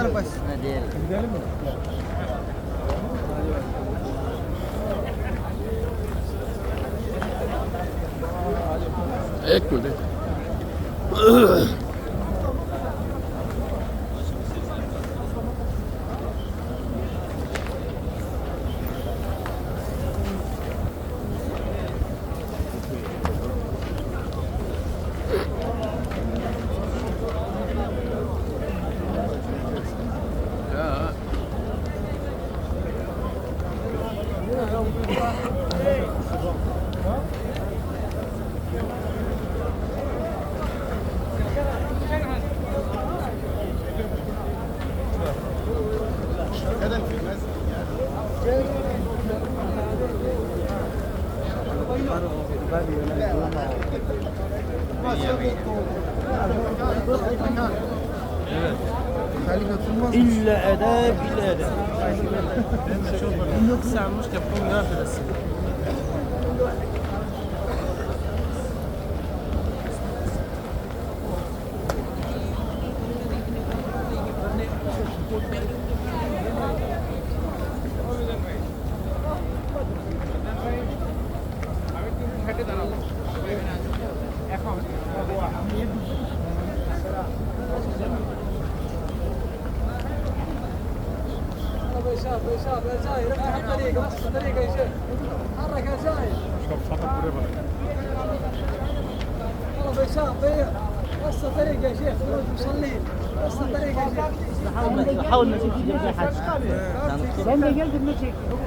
Yanı baş. Ne değil. Gidelim mi? Ek mi de? Ya. İlla edeb, illa edeb. Sanmış ki bu ne yapıyorsun? حاول نشوف جنبي حد. Ben de geldim ne çektim?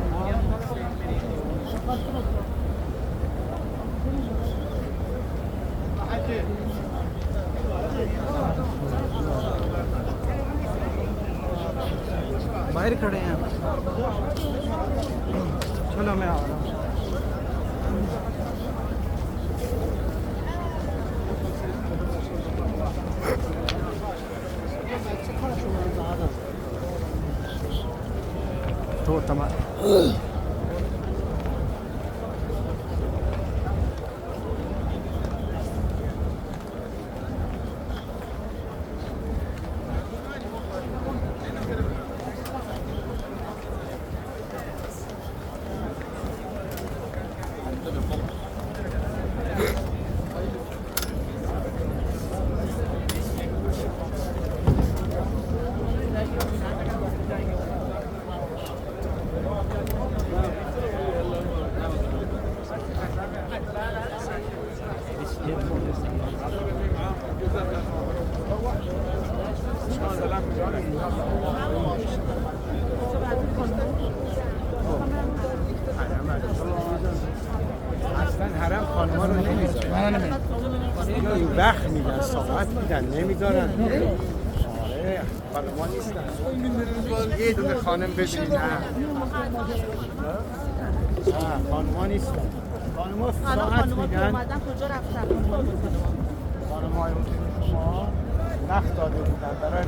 बाहर खड़े हैं चलो मैं आ रहा हूँ तो तमाम اصلا حرم خانما رو نمیذارن وقت میدن ساعت میدن نمیذارن آره خانما نیستن یه دونه خانم بدونی نه خانما نیستن خانما ساعت میدن کجا رفتن؟ خانم‌های شما وقت داده بودن برای